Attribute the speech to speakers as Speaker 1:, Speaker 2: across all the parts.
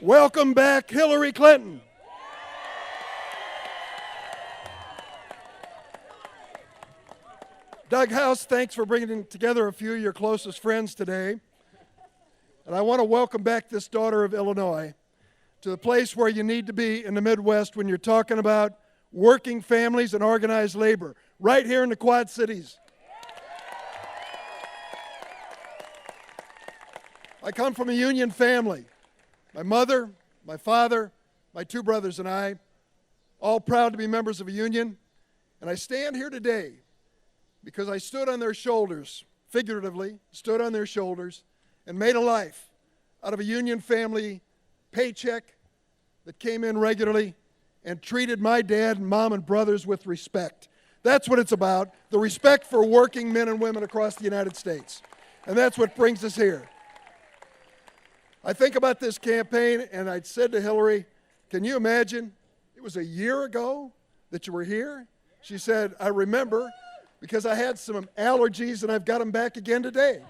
Speaker 1: Welcome back, Hillary Clinton. Doug House, thanks for bringing together a few of your closest friends today. And I want to welcome back this daughter of Illinois to the place where you need to be in the Midwest when you're talking about working families and organized labor, right here in the Quad Cities. I come from a union family. My mother, my father, my two brothers and I, all proud to be members of a union. And I stand here today because I stood on their shoulders, figuratively, stood on their shoulders, and made a life out of a union family paycheck that came in regularly and treated my dad and mom and brothers with respect. That's what it's about, the respect for working men and women across the United States. And that's what brings us here. I think about this campaign, and I said to Hillary, can you imagine, it was a year ago that you were here? She said, I remember, because I had some allergies, and I've got them back again today.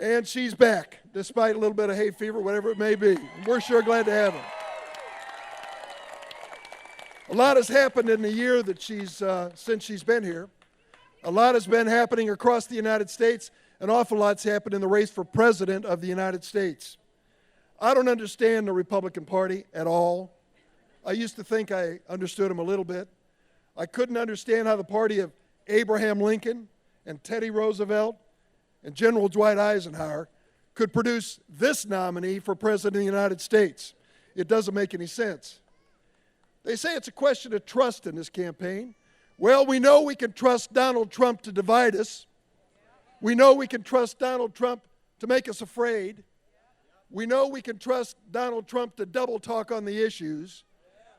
Speaker 1: And she's back, despite a little bit of hay fever, whatever it may be. We're sure glad to have her. A lot has happened in the year that since she's been here. A lot has been happening across the United States. An awful lot's happened in the race for president of the United States. I don't understand the Republican Party at all. I used to think I understood them a little bit. I couldn't understand how the party of Abraham Lincoln and Teddy Roosevelt and General Dwight Eisenhower could produce this nominee for president of the United States. It doesn't make any sense. They say it's a question of trust in this campaign. Well, we know we can trust Donald Trump to divide us. We know we can trust Donald Trump to make us afraid. We know we can trust Donald Trump to double talk on the issues.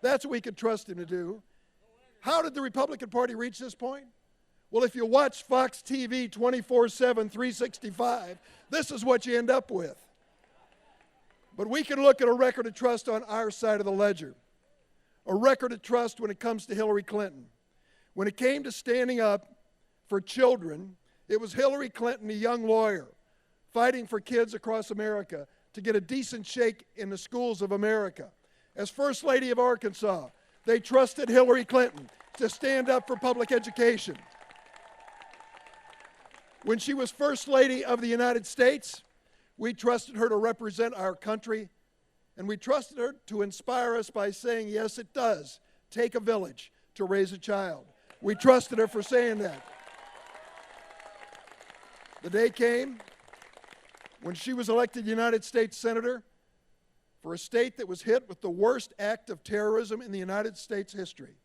Speaker 1: That's what we can trust him to do. How did the Republican Party reach this point? Well, if you watch Fox TV 24/7, 365, this is what you end up with. But we can look at a record of trust on our side of the ledger. A record of trust when it comes to Hillary Clinton. When it came to standing up for children, it was Hillary Clinton, a young lawyer, fighting for kids across America to get a decent shake in the schools of America. As First Lady of Arkansas, they trusted Hillary Clinton to stand up for public education. When she was First Lady of the United States, we trusted her to represent our country, and we trusted her to inspire us by saying, yes, it does take a village to raise a child. We trusted her for saying that. The day came when she was elected United States Senator for a state that was hit with the worst act of terrorism in the United States history.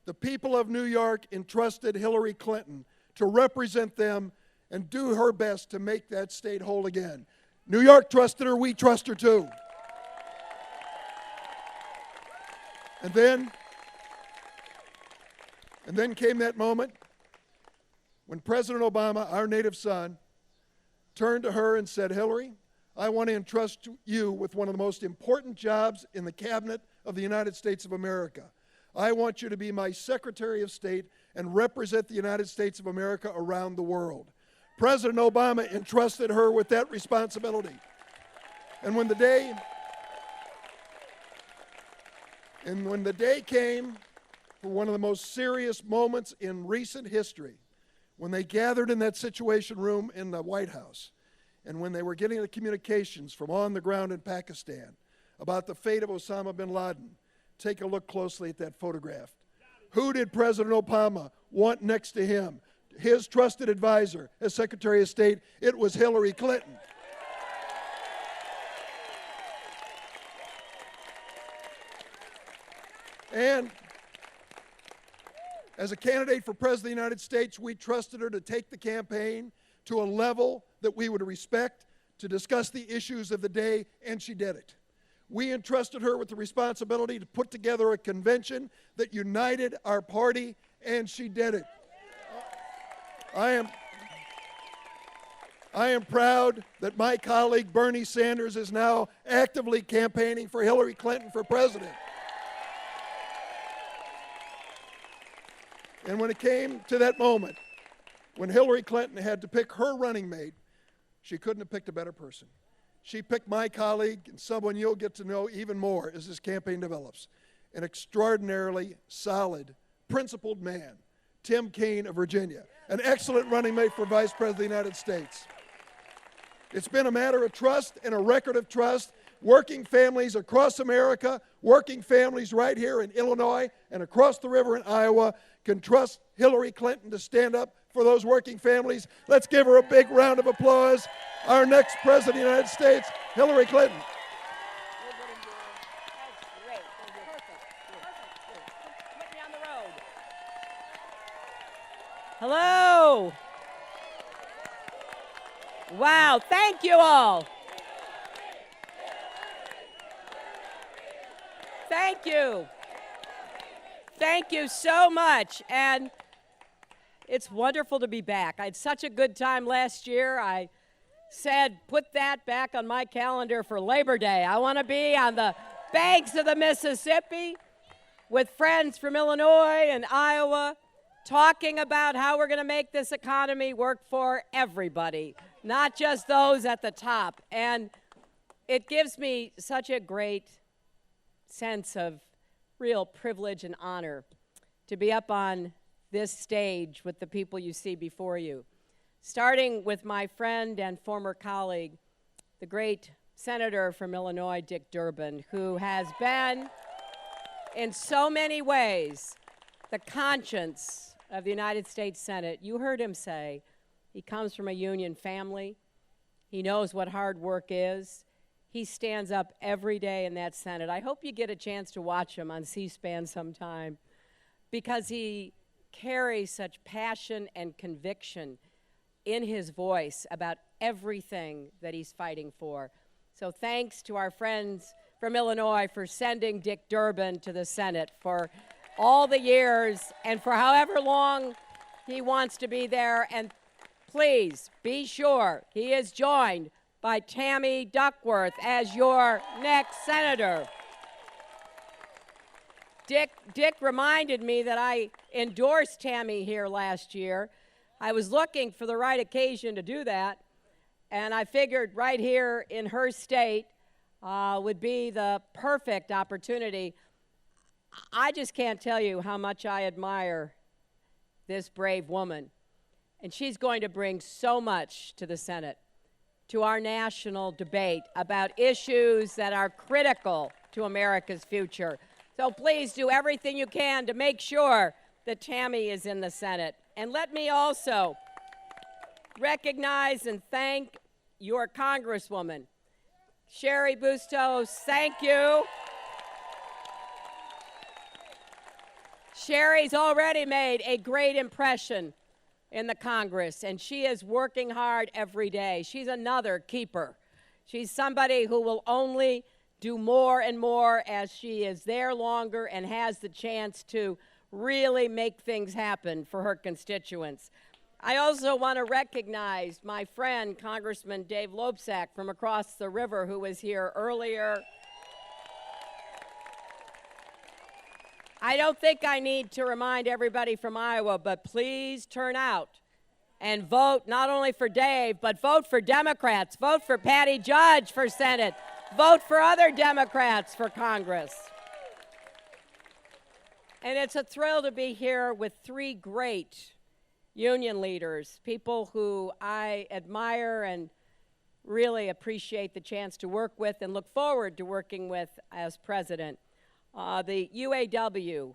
Speaker 1: The people of New York entrusted Hillary Clinton to represent them and do her best to make that state whole again. New York trusted her, we trust her too. And then came that moment when President Obama, our native son, turned to her and said, Hillary, I want to entrust you with one of the most important jobs in the cabinet of the United States of America. I want you to be my Secretary of State and represent the United States of America around the world. President Obama entrusted her with that responsibility. And when the day came for one of the most serious moments in recent history, when they gathered in that Situation Room in the White House, and when they were getting the communications from on the ground in Pakistan about the fate of Osama bin Laden, take a look closely at that photograph. Who did President Obama want next to him? His trusted advisor as Secretary of State, it was Hillary Clinton. And as a candidate for President of the United States, we trusted her to take the campaign to a level that we would respect, to discuss the issues of the day, and she did it. We entrusted her with the responsibility to put together a convention that united our party, and she did it. I am proud that my colleague Bernie Sanders is now actively campaigning for Hillary Clinton for president. And when it came to that moment, when Hillary Clinton had to pick her running mate, she couldn't have picked a better person. She picked my colleague, and someone you'll get to know even more as this campaign develops, an extraordinarily solid, principled man, Tim Kaine of Virginia, an excellent running mate for Vice President of the United States. It's been a matter of trust and a record of trust. Working families across America, working families right here in Illinois and across the river in Iowa can trust Hillary Clinton to stand up for those working families. Let's give her a big round of applause. Our next President of the United States, Hillary Clinton.
Speaker 2: Hello. Wow, thank you all. Thank you. Thank you so much. And it's wonderful to be back. I had such a good time last year. I said, put that back on my calendar for Labor Day. I want to be on the banks of the Mississippi with friends from Illinois and Iowa talking about how we're going to make this economy work for everybody, not just those at the top. And it gives me such a great sense of real privilege and honor to be up on this stage with the people you see before you, starting with my friend and former colleague, the great Senator from Illinois, Dick Durbin, who has been, in so many ways, the conscience of the United States Senate. You heard him say he comes from a union family. He knows what hard work is. He stands up every day in that Senate. I hope you get a chance to watch him on C-SPAN sometime, because he carries such passion and conviction in his voice about everything that he's fighting for. So thanks to our friends from Illinois for sending Dick Durbin to the Senate for all the years and for however long he wants to be there. And please be sure he is joined by Tammy Duckworth as your next senator. Dick reminded me that I endorsed Tammy here last year. I was looking for the right occasion to do that, and I figured right here in her state would be the perfect opportunity. I just can't tell you how much I admire this brave woman, and she's going to bring so much to the Senate, to our national debate about issues that are critical to America's future. So please do everything you can to make sure that Tammy is in the Senate. And let me also recognize and thank your Congresswoman, Cheri Bustos. Thank you. Cheri's already made a great impression in the Congress, and she is working hard every day. She's another keeper. She's somebody who will only do more and more as she is there longer and has the chance to really make things happen for her constituents. I also want to recognize my friend, Congressman Dave Loebsack from across the river, who was here earlier. I don't think I need to remind everybody from Iowa, but please turn out and vote not only for Dave, but vote for Democrats. Vote for Patty Judge for Senate. Vote for other Democrats for Congress. And it's a thrill to be here with three great union leaders, people who I admire and really appreciate the chance to work with and look forward to working with as president. The UAW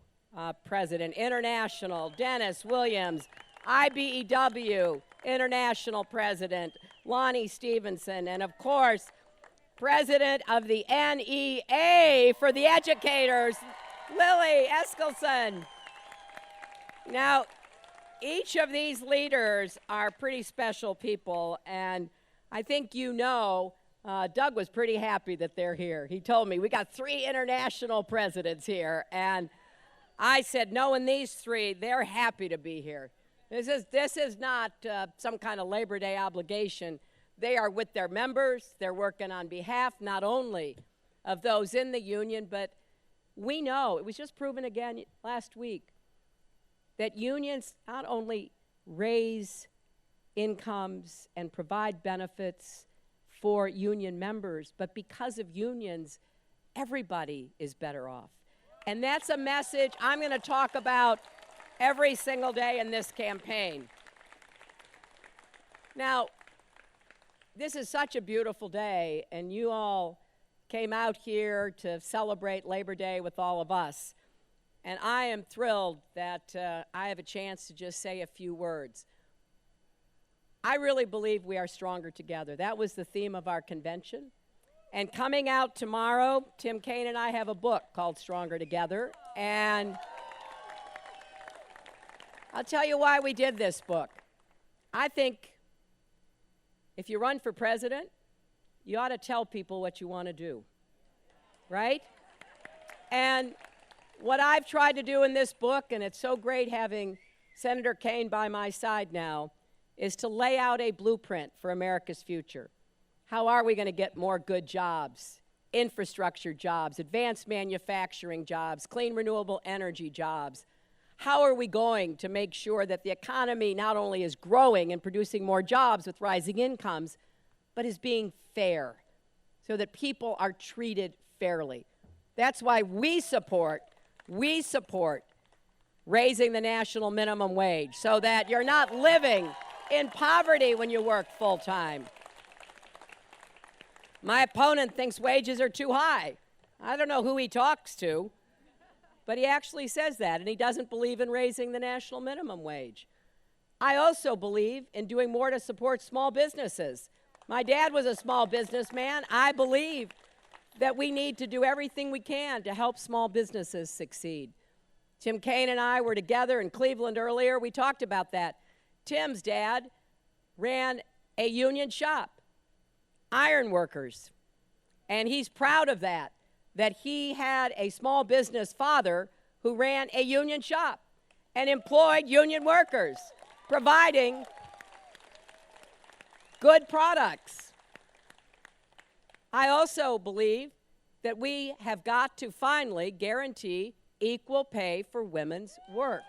Speaker 2: president, International, Dennis Williams, IBEW, International president, Lonnie Stevenson, and of course, president of the NEA for the educators, Lily Eskelsen. Now, each of these leaders are pretty special people, and I think you know Doug was pretty happy that they're here. He told me, we got 3 international presidents here, and I said, knowing these 3, they're happy to be here. This is not some kind of Labor Day obligation. They are with their members. They're working on behalf not only of those in the union, but we know, it was just proven again last week, that unions not only raise incomes and provide benefits for union members, but because of unions, everybody is better off. And that's a message I'm going to talk about every single day in this campaign. Now, this is such a beautiful day, and you all came out here to celebrate Labor Day with all of us. And I am thrilled that I have a chance to just say a few words. I really believe we are stronger together. That was the theme of our convention. And coming out tomorrow, Tim Kaine and I have a book called Stronger Together. And I'll tell you why we did this book. I think if you run for president, you ought to tell people what you want to do, right? And what I've tried to do in this book, and it's so great having Senator Kaine by my side now, is to lay out a blueprint for America's future. How are we going to get more good jobs, infrastructure jobs, advanced manufacturing jobs, clean renewable energy jobs? How are we going to make sure that the economy not only is growing and producing more jobs with rising incomes, but is being fair so that people are treated fairly? That's why we support raising the national minimum wage so that you're not living in poverty when you work full-time. My opponent thinks wages are too high. I don't know who he talks to, but he actually says that, and he doesn't believe in raising the national minimum wage. I also believe in doing more to support small businesses. My dad was a small businessman. I believe that we need to do everything we can to help small businesses succeed. Tim Kaine and I were together in Cleveland earlier. We talked about that. Tim's dad ran a union shop, iron workers, and he's proud of that he had a small business father who ran a union shop and employed union workers, providing good products. I also believe that we have got to finally guarantee equal pay for women's work.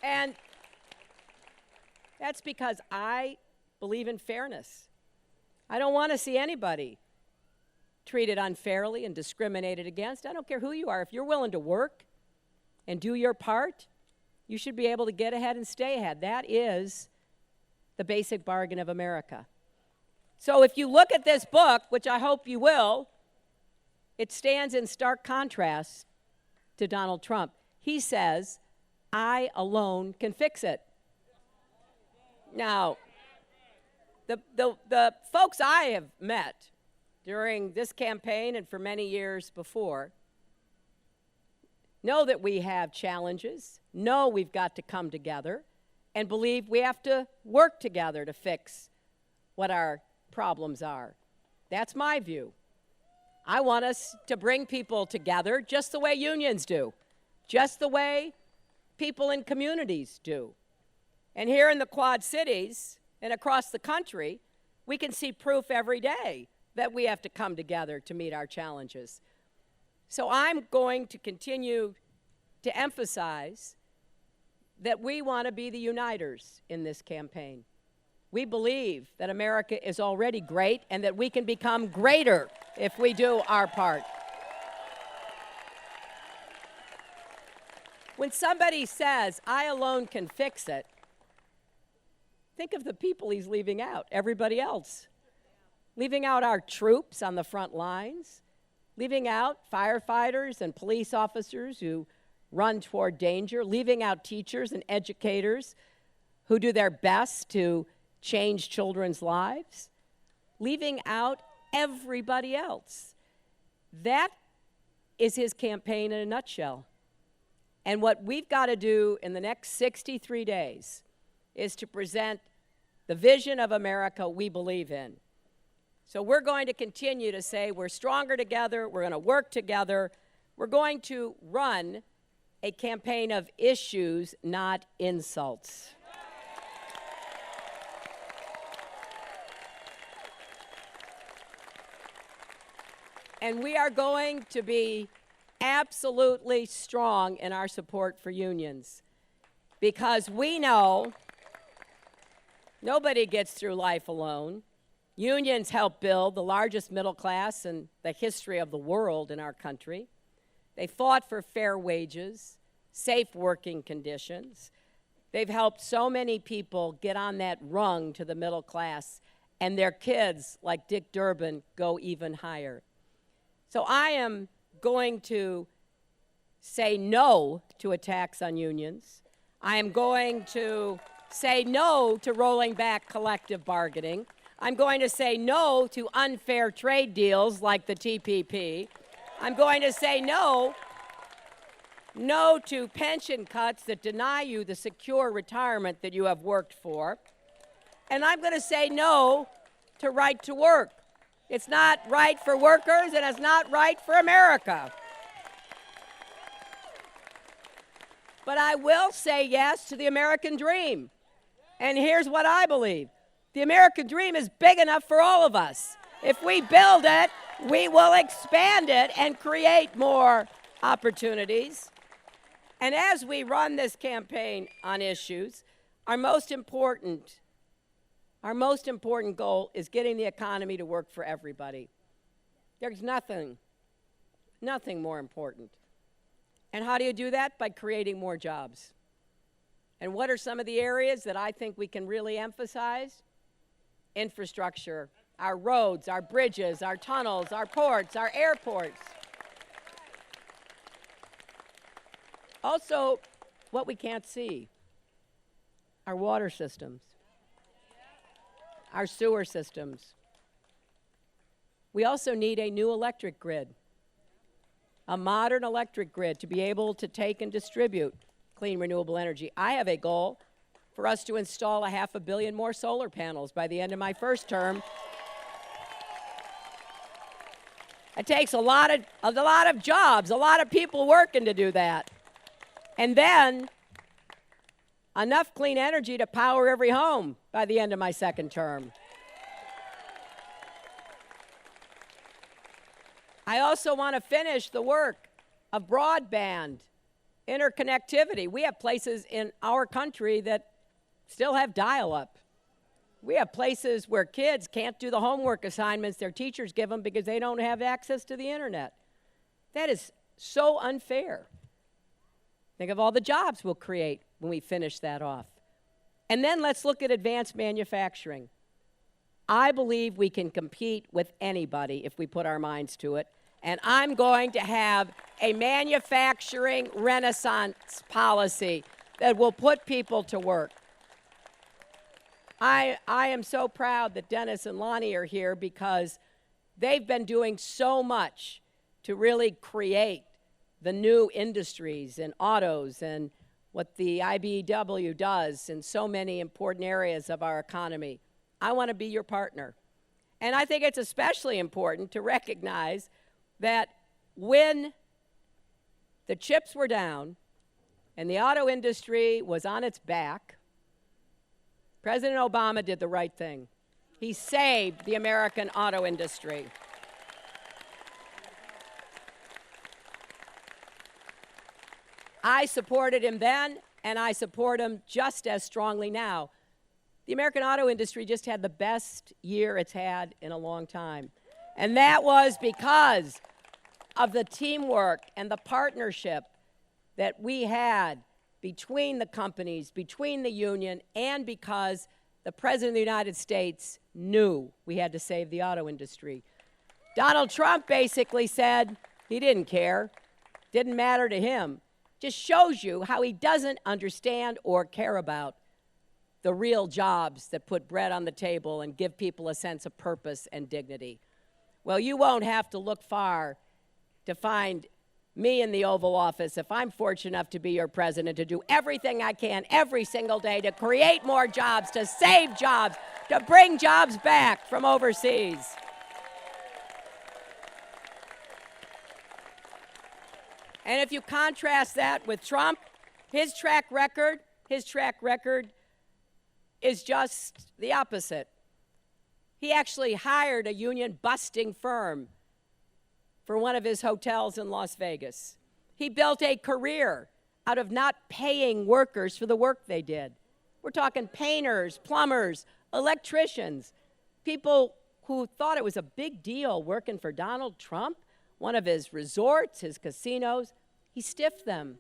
Speaker 2: And that's because I believe in fairness. I don't want to see anybody treated unfairly and discriminated against. I don't care who you are. If you're willing to work and do your part, you should be able to get ahead and stay ahead. That is the basic bargain of America. So if you look at this book, which I hope you will, it stands in stark contrast to Donald Trump. He says, "I alone can fix it." Now, the folks I have met during this campaign and for many years before know that we have challenges, know we've got to come together, and believe we have to work together to fix what our problems are. That's my view. I want us to bring people together just the way unions do, just the way people in communities do. And here in the Quad Cities and across the country, we can see proof every day that we have to come together to meet our challenges. So I'm going to continue to emphasize that we want to be the uniters in this campaign. We believe that America is already great and that we can become greater if we do our part. When somebody says, "I alone can fix it," think of the people he's leaving out, everybody else. Leaving out our troops on the front lines, leaving out firefighters and police officers who run toward danger, leaving out teachers and educators who do their best to change children's lives, leaving out everybody else. That is his campaign in a nutshell. And what we've got to do in the next 63 days is to present the vision of America we believe in. So we're going to continue to say we're stronger together, we're going to work together, we're going to run a campaign of issues, not insults. And we are going to be absolutely strong in our support for unions. because we know nobody gets through life alone. Unions help build the largest middle class in the history of the world in our country. They fought for fair wages, safe working conditions. They've helped so many people get on that rung to the middle class, and their kids, like Dick Durbin, go even higher. So I am going to say no to a tax on unions. I am going to say no to rolling back collective bargaining. I'm going to say no to unfair trade deals like the TPP. I'm going to say no to pension cuts that deny you the secure retirement that you have worked for. And I'm going to say no to right to work. It's not right for workers, and it's not right for America. But I will say yes to the American dream. And here's what I believe. The American dream is big enough for all of us. If we build it, we will expand it and create more opportunities. And as we run this campaign on issues, our most important goal is getting the economy to work for everybody. There's nothing more important. And how do you do that? By creating more jobs. And what are some of the areas that I think we can really emphasize? Infrastructure, our roads, our bridges, our tunnels, our ports, our airports. Also, what we can't see, our water systems, our sewer systems. We also need a new electric grid, a modern electric grid to be able to take and distribute clean, renewable energy. I have a goal for us to install 500 million more solar panels by the end of my first term. It takes a lot of jobs, a lot of people working to do that. And then enough clean energy to power every home by the end of my second term. I also want to finish the work of broadband interconnectivity. We have places in our country that still have dial-up. We have places where kids can't do the homework assignments their teachers give them because they don't have access to the internet. That is so unfair. Think of all the jobs we'll create when we finish that off. And then let's look at advanced manufacturing. I believe we can compete with anybody if we put our minds to it. And I'm going to have a manufacturing renaissance policy that will put people to work. I am so proud that Dennis and Lonnie are here because they've been doing so much to really create the new industries and autos and what the IBEW does in so many important areas of our economy. I want to be your partner. And I think it's especially important to recognize that when the chips were down and the auto industry was on its back, President Obama did the right thing. He saved the American auto industry. I supported him then, and I support him just as strongly now. The American auto industry just had the best year it's had in a long time. And that was because of the teamwork and the partnership that we had between the companies, between the union, and because the President of the United States knew we had to save the auto industry. Donald Trump basically said he didn't care, didn't matter to him. Just shows you how he doesn't understand or care about the real jobs that put bread on the table and give people a sense of purpose and dignity. Well, you won't have to look far to find me in the Oval Office if I'm fortunate enough to be your president, to do everything I can every single day to create more jobs, to save jobs, to bring jobs back from overseas. And if you contrast that with Trump, his track record is just the opposite. He actually hired a union-busting firm for one of his hotels in Las Vegas. He built a career out of not paying workers for the work they did. We're talking painters, plumbers, electricians, people who thought it was a big deal working for Donald Trump, one of his resorts, his casinos. He stiffed them.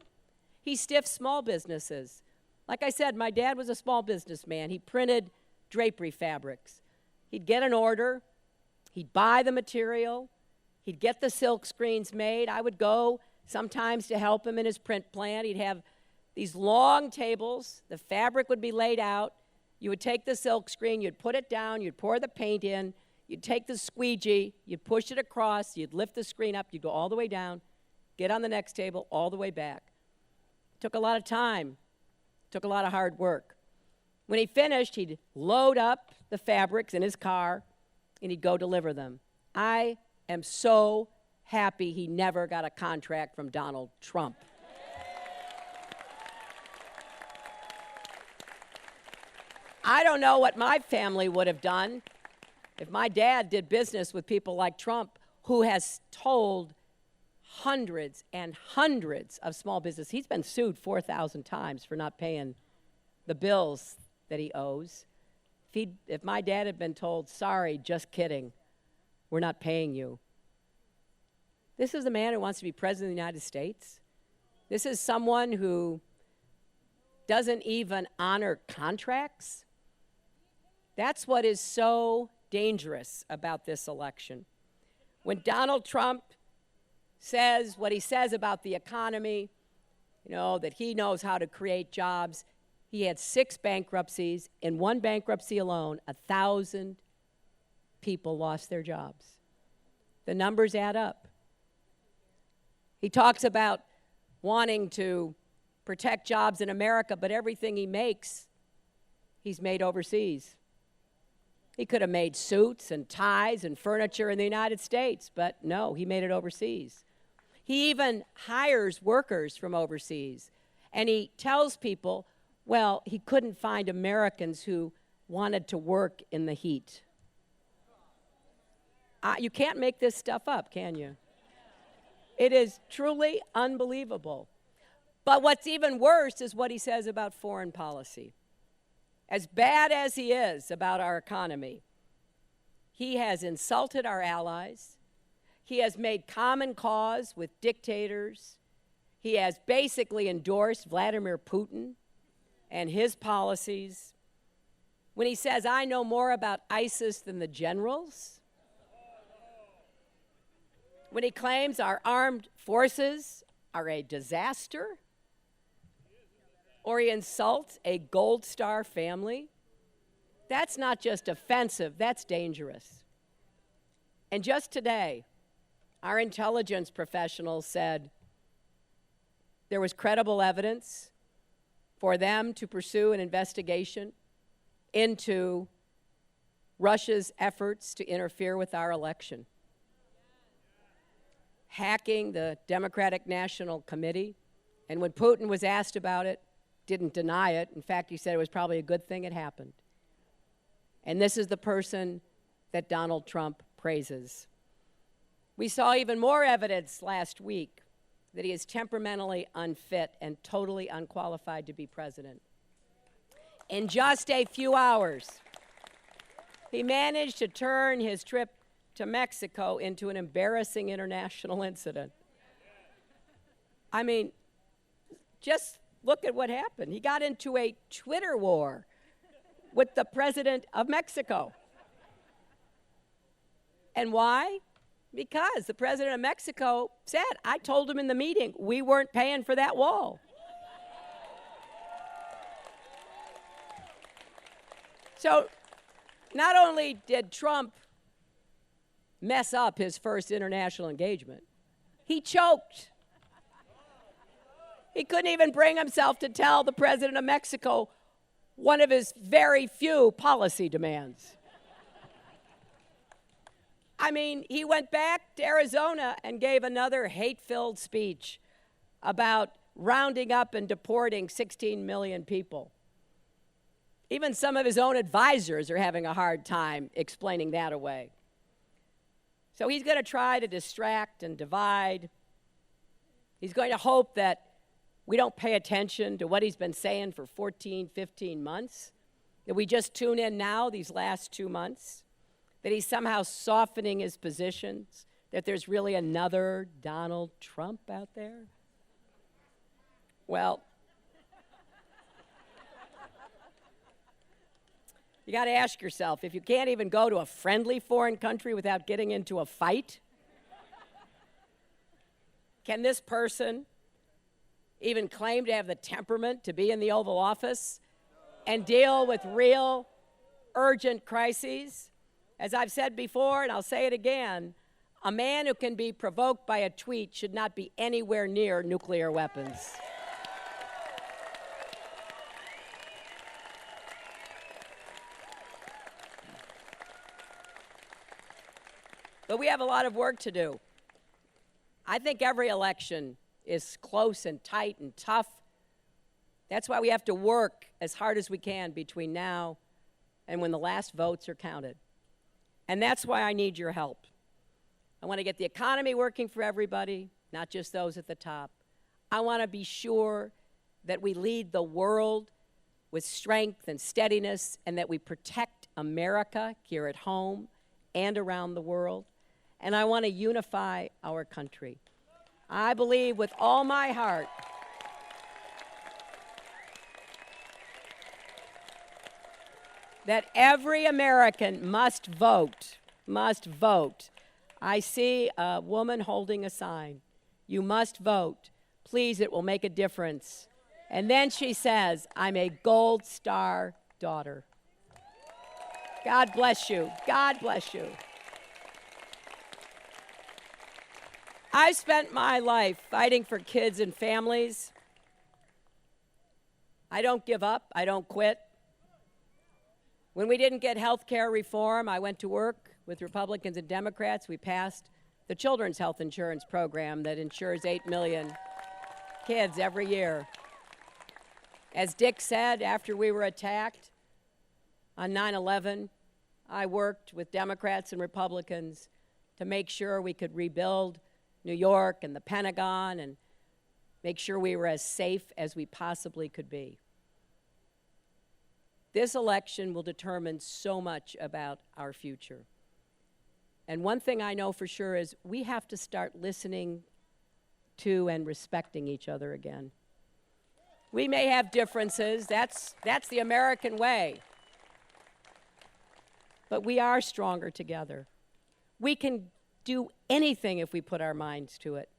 Speaker 2: He stiffed small businesses. Like I said, my dad was a small businessman. He printed drapery fabrics. He'd get an order. He'd buy the material. He'd get the silk screens made. I would go sometimes to help him in his print plant. He'd have these long tables. The fabric would be laid out. You would take the silk screen, you'd put it down, you'd pour the paint in, you'd take the squeegee, you'd push it across, you'd lift the screen up, you'd go all the way down, get on the next table, all the way back. Took a lot of time, took a lot of hard work. When he finished, he'd load up the fabrics in his car, and he'd go deliver them. I am so happy he never got a contract from Donald Trump. I don't know what my family would have done if my dad did business with people like Trump, who has told hundreds and hundreds of small businesses. He's been sued 4,000 times for not paying the bills that he owes. If my dad had been told, sorry, just kidding, we're not paying you. This is a man who wants to be president of the United States. This is someone who doesn't even honor contracts. That's what is so dangerous about this election. When Donald Trump says what he says about the economy, that he knows how to create jobs, he had 6 bankruptcies. In one bankruptcy alone, 1,000 people lost their jobs. The numbers add up. He talks about wanting to protect jobs in America, but everything he makes, he's made overseas. He could have made suits and ties and furniture in the United States, but no, he made it overseas. He even hires workers from overseas, and he tells people, well, he couldn't find Americans who wanted to work in the heat. You can't make this stuff up, can you? It is truly unbelievable. But what's even worse is what he says about foreign policy. As bad as he is about our economy, he has insulted our allies. He has made common cause with dictators. He has basically endorsed Vladimir Putin and his policies. When he says, I know more about ISIS than the generals. When he claims our armed forces are a disaster. Or he insults a Gold Star family. That's not just offensive, that's dangerous. And just today, our intelligence professionals said there was credible evidence for them to pursue an investigation into Russia's efforts to interfere with our election. Hacking the Democratic National Committee, and when Putin was asked about it, didn't deny it. In fact, he said it was probably a good thing it happened. And this is the person that Donald Trump praises. We saw even more evidence last week that he is temperamentally unfit and totally unqualified to be president. In just a few hours, he managed to turn his trip to Mexico into an embarrassing international incident. I mean, just look at what happened. He got into a Twitter war with the president of Mexico. And why? Because the president of Mexico said, I told him in the meeting, we weren't paying for that wall. So not only did Trump mess up his first international engagement, he choked. He couldn't even bring himself to tell the president of Mexico one of his very few policy demands. I mean, he went back to Arizona and gave another hate-filled speech about rounding up and deporting 16 million people. Even some of his own advisors are having a hard time explaining that away. So he's going to try to distract and divide. He's going to hope that we don't pay attention to what he's been saying for 14, 15 months, that we just tune in now these last 2 months, that he's somehow softening his positions, that there's really another Donald Trump out there? Well, you got to ask yourself, if you can't even go to a friendly foreign country without getting into a fight, can this person even claim to have the temperament to be in the Oval Office and deal with real, urgent crises? As I've said before, and I'll say it again, a man who can be provoked by a tweet should not be anywhere near nuclear weapons. But we have a lot of work to do. I think every election is close and tight and tough. That's why we have to work as hard as we can between now and when the last votes are counted. And that's why I need your help. I want to get the economy working for everybody, not just those at the top. I want to be sure that we lead the world with strength and steadiness, and that we protect America here at home and around the world. And I want to unify our country. I believe with all my heart that every American must vote, must vote. I see a woman holding a sign. You must vote. Please, it will make a difference. And then she says, I'm a Gold Star daughter. God bless you. God bless you. I spent my life fighting for kids and families. I don't give up. I don't quit. When we didn't get health care reform, I went to work with Republicans and Democrats. We passed the children's health insurance program that insures 8 million kids every year. As Dick said, after we were attacked on 9/11, I worked with Democrats and Republicans to make sure we could rebuild New York and the Pentagon and make sure we were as safe as we possibly could be. This election will determine so much about our future. And one thing I know for sure is we have to start listening to and respecting each other again. We may have differences, that's the American way. But we are stronger together. We can do anything if we put our minds to it.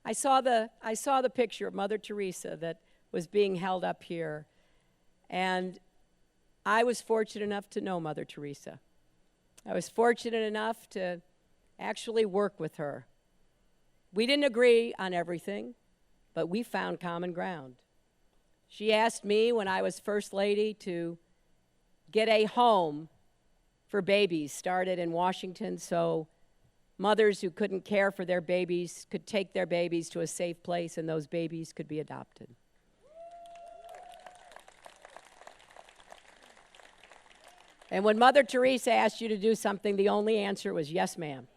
Speaker 2: I saw the picture of Mother Teresa that was being held up here, and I was fortunate enough to know Mother Teresa. I was fortunate enough to actually work with her. We didn't agree on everything, but we found common ground. She asked me when I was First Lady to get a home for babies started in Washington so mothers who couldn't care for their babies could take their babies to a safe place and those babies could be adopted. And when Mother Teresa asked you to do something, the only answer was, yes, ma'am.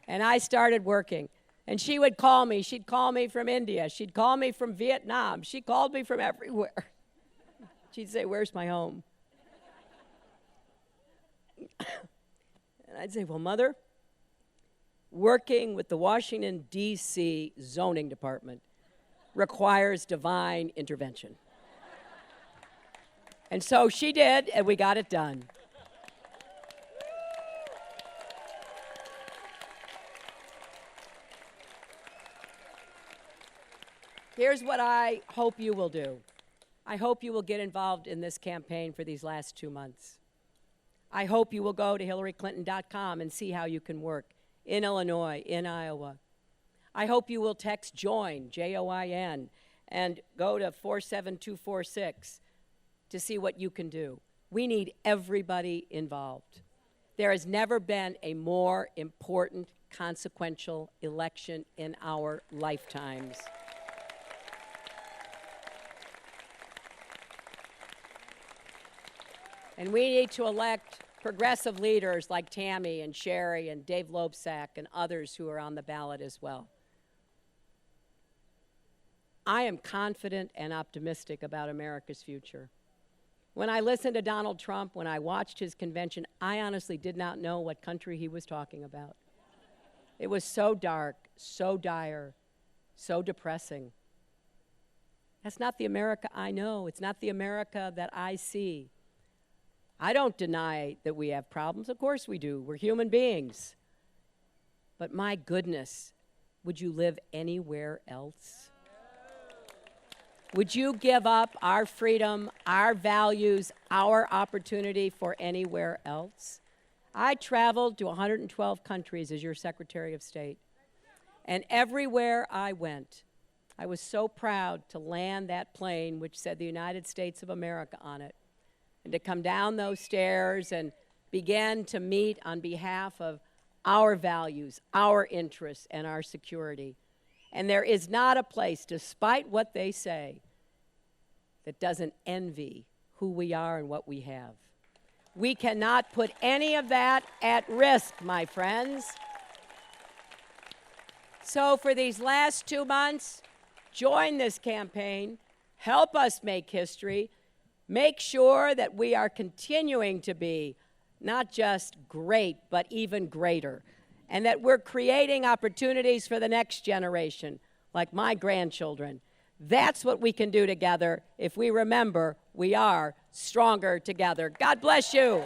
Speaker 2: And I started working. And she would call me. She'd call me from India. She'd call me from Vietnam. She called me from everywhere. She'd say, where's my home? And I'd say, well, Mother, working with the Washington, D.C. zoning department requires divine intervention. And so she did, and we got it done. Here's what I hope you will do. I hope you will get involved in this campaign for these last 2 months. I hope you will go to HillaryClinton.com and see how you can work in Illinois, in Iowa. I hope you will text JOIN, J-O-I-N, and go to 47246 to see what you can do. We need everybody involved. There has never been a more important, consequential election in our lifetimes. And we need to elect progressive leaders like Tammy and Sherry and Dave Loebsack and others who are on the ballot as well. I am confident and optimistic about America's future. When I listened to Donald Trump, when I watched his convention, I honestly did not know what country he was talking about. It was so dark, so dire, so depressing. That's not the America I know. It's not the America that I see. I don't deny that we have problems. Of course we do. We're human beings. But my goodness, would you live anywhere else? Would you give up our freedom, our values, our opportunity for anywhere else? I traveled to 112 countries as your Secretary of State. And everywhere I went, I was so proud to land that plane which said the United States of America on it, and to come down those stairs and begin to meet on behalf of our values, our interests, and our security. And there is not a place, despite what they say, that doesn't envy who we are and what we have. We cannot put any of that at risk, my friends. So for these last 2 months, join this campaign, help us make history, make sure that we are continuing to be not just great, but even greater, and that we're creating opportunities for the next generation, like my grandchildren. That's what we can do together if we remember we are stronger together. God bless you.